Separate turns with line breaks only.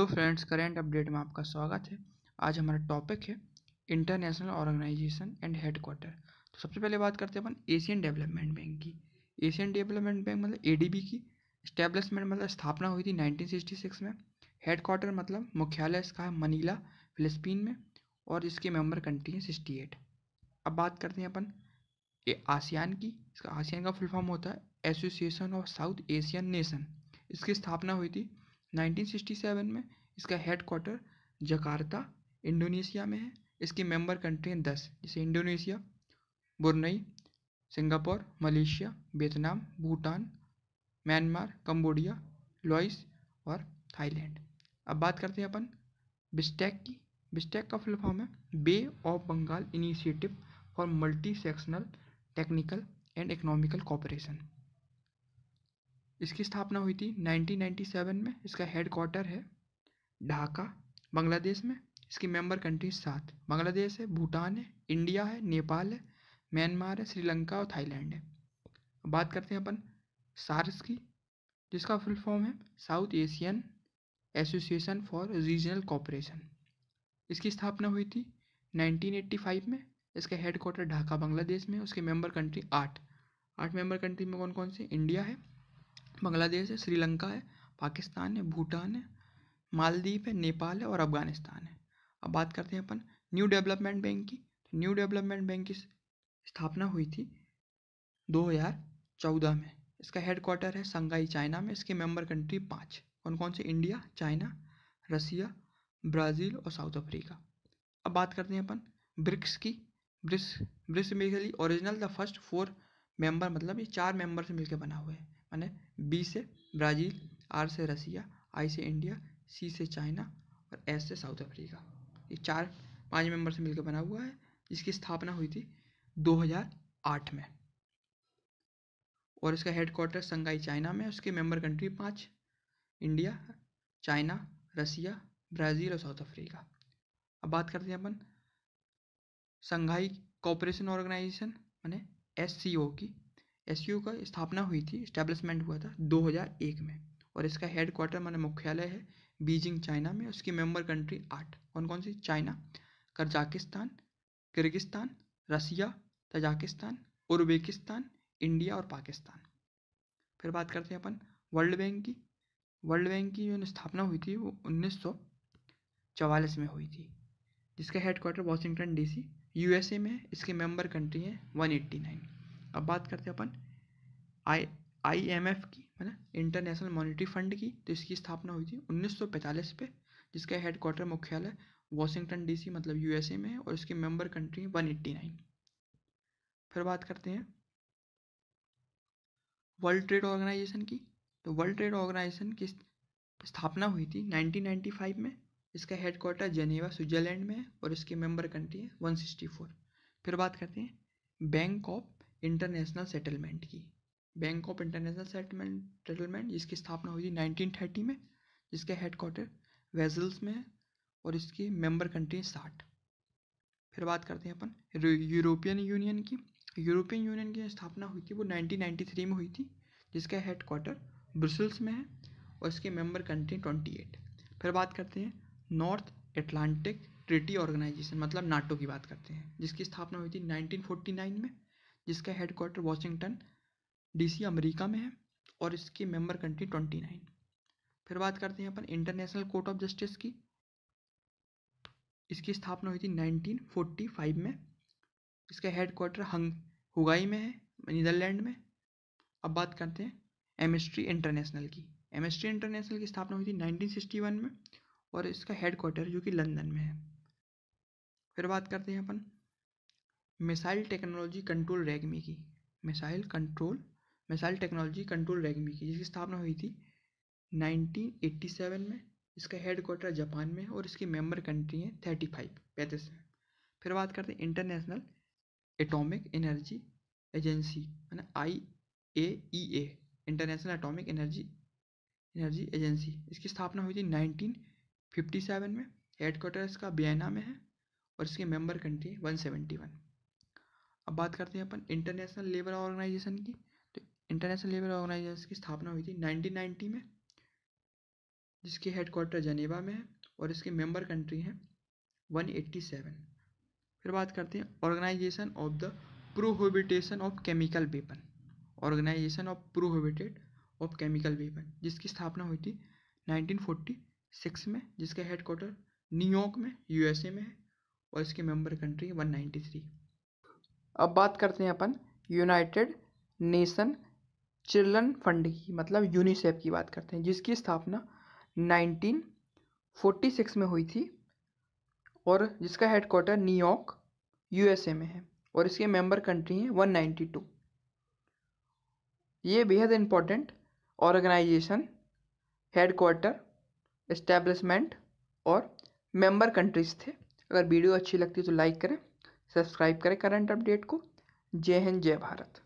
Hello friends, current update में आपका स्वागत है। आज हमारा टॉपिक है इंटरनेशनल ऑर्गेनाइजेशन एंड हेडक्वार्टर। तो सबसे पहले बात करते हैं अपन एशियन डेवलपमेंट बैंक की। एशियन डेवलपमेंट बैंक मतलब एडीबी की इस्टेब्लिशमेंट मतलब स्थापना हुई थी 1966 में। हेडक्वार्टर मतलब मुख्यालय इसका है मनीला, फिलिस्पीन में, और इसके मेंबर कंट्री हैं 68। अब बात करते हैं अपन आसियान की। इसका आसियान का फुल फॉर्म होता है association of south Asian nation. इसकी स्थापना हुई थी 1967 में। इसका हेडक्वार्टर जकार्ता, इंडोनेशिया में है। इसकी मेंबर कंट्री हैं 10, जैसे Indonesia, Brunei, Singapore, Malaysia, Vietnam, Bhutan, Myanmar, Cambodia, Laos और थाईलैंड। अब बात करते हैं अपन बिस्टेक की। बिस्टेक का फुल फॉर्म है bay of Bengal initiative for multi sectional technical and economical cooperation. इसकी स्थापना हुई थी 1997 में। इसका हेडक्वार्टर है ढाका, बांग्लादेश में। इसकी मेंबर कंट्रीज 7 बांग्लादेश है, भूटान है, इंडिया है, नेपाल है, म्यांमार है, श्रीलंका और थाईलैंड है। बात करते हैं अपन सार्स की, जिसका फुल फॉर्म है south Asian association for regional cooperation. इसकी स्थापना हुई थी 1985 में। इसका हेडक्वार्टर ढाका, बांग्लादेश में। उसके मेंबर कंट्री 8 मेंबर कंट्री में कौन कौन से? इंडिया है, बांग्लादेश है, श्रीलंका है, पाकिस्तान है, भूटान है, मालदीव है, नेपाल है और अफगानिस्तान है। अब बात करते हैं अपन न्यू डेवलपमेंट बैंक की। न्यू डेवलपमेंट बैंक की स्थापना हुई थी 2014 में। इसका हेडक्वार्टर है शंघाई, चाइना में। इसके मेंबर कंट्री 5 कौन कौन से? इंडिया, चाइना, रसिया, ब्राज़ील और साउथ अफ्रीका। अब बात करते हैं अपन ब्रिक्स की। BRICS basically original the first 4 member, मतलब ये 4 मेंबर से मिलकर बना हुआ है। माने बी से ब्राज़ील, आर से रसिया, आई से इंडिया, सी से चाइना और एस से साउथ अफ्रीका। ये 4-5 मेंबर से मिलकर बना हुआ है, जिसकी स्थापना हुई थी 2008 में। और इसका हेडक्वार्टर शंघाई, चाइना में। उसके member country 5 India, China, Russia, Brazil और साउथ अफ्रीका। अब बात करते हैं अपन शंघाई कोऑपरेशन ऑर्गेनाइजेशन माने एससीओ की। एससीओ का स्थापना हुई थी, इस्टेब्लिशमेंट हुआ था 2001 में। और इसका हेडक्वार्टर माने मुख्यालय है बीजिंग, चाइना में। उसकी मेंबर कंट्री 8 कौन कौन सी? चाइना, कजाकिस्तान, किर्गिस्तान, रसिया, तजाकिस्तान, उज्बेकिस्तान, इंडिया और पाकिस्तान। फिर बात करते हैं अपन वर्ल्ड बैंक की। वर्ल्ड बैंक की जो स्थापना हुई थी वो 1944 में हुई थी, जिसका हेडक्वार्टर वाशिंगटन डीसी, यूएसए में है। इसके मेंबर कंट्री हैं 189। अब बात करते हैं अपन आईएमएफ की, है ना, इंटरनेशनल मॉनेटरी फंड की। तो इसकी स्थापना हुई थी 1945 पे, जिसका हेडक्वार्टर मुख्यालय वाशिंगटन डीसी मतलब यूएसए में है। और इसके मेंबर कंट्री हैं 189। फिर बात करते हैं वर्ल्ड ट्रेड ऑर्गेनाइजेशन की। तो वर्ल्ड ट्रेड ऑर्गेनाइजेशन की स्थापना हुई थी 1995 में। इसका हेडक्वार्टर जेनेवा, स्विट्जरलैंड में है। और इसके मेंबर कंट्री है 164। फिर बात करते हैं बैंक ऑफ इंटरनेशनल सेटलमेंट की। बैंक ऑफ इंटरनेशनल सेटलमेंट जिसकी स्थापना हुई थी 1930 में, जिसका हेडक्वार्टर वेजल्स में है। और इसकी मेंबर कंट्री 60। फिर बात करते हैं अपन यूरोपियन यूनियन की। यूरोपियन यूनियन की स्थापना हुई थी वो 1993 में हुई थी, जिसका हेडक्वार्टर ब्रसेल्स में है। और इसके मेंबर कंट्री 28। फिर बात करते हैं नॉर्थ एटलांटिक ट्रीटी ऑर्गेनाइजेशन मतलब नाटो की बात करते हैं, जिसकी स्थापना हुई थी 1949 में, जिसका हेडक्वार्टर वाशिंगटन डीसी, अमेरिका में है। और इसकी मेंबर कंट्री 29। फिर बात करते हैं अपन इंटरनेशनल कोर्ट ऑफ जस्टिस की। इसकी स्थापना हुई थी 1945 में। इसका हेडक्वार्टर हुगाई में है, नीदरलैंड में। अब बात करते हैं एमिस्ट्री इंटरनेशनल की। एमिस्ट्री इंटरनेशनल की स्थापना हुई थी 1961 में। और इसका हेडक्वार्टर जो कि लंदन में है। फिर बात करते हैं अपन मिसाइल टेक्नोलॉजी कंट्रोल रेगमी की। मिसाइल टेक्नोलॉजी कंट्रोल रेगमी की, जिसकी स्थापना हुई थी 1987 में। इसका हेडक्वार्टर जापान में है। और इसकी मेंबर कंट्री हैं 35 में। फिर बात करते हैं इंटरनेशनल एटॉमिक एनर्जी एजेंसी, है ना, IAEA, international atomic energy agency. इसकी स्थापना हुई थी 1957 में। हेडक्वार्टर इसका वियना में है। और इसके मेंबर कंट्री 171। अब बात करते हैं अपन इंटरनेशनल लेबर ऑर्गेनाइजेशन की। तो इंटरनेशनल लेबर ऑर्गेनाइजेशन की स्थापना हुई थी 1990 में, जिसके हेडक्वार्टर जनेवा में है और इसके मेंबर कंट्री हैं 187। फिर बात करते हैं organization of the prohibition of chemical weapon, organization of prohibited of chemical weapon, जिसकी स्थापना हुई थी 1946 में, जिसका हेडक्वार्टर न्यूयॉर्क में यूएसए में है और इसके मेंबर कंट्री 193। अब बात करते हैं अपन यूनाइटेड नेशन चिल्ड्रन फंड की, मतलब यूनिसेफ की बात करते हैं, जिसकी स्थापना 1946 में हुई थी और जिसका हेडक्वार्टर न्यूयॉर्क यूएसए में है और इसके मेंबर कंट्री हैं 192। ये बेहद इम्पोर्टेंट ऑर्गेनाइजेशन, हेडक्वार्टर, एस्टेब्लिशमेंट और मेंबर कंट्रीज थे। अगर वीडियो अच्छी लगती है तो लाइक करें, सब्सक्राइब करें करंट अपडेट को। जय हिंद, जय भारत।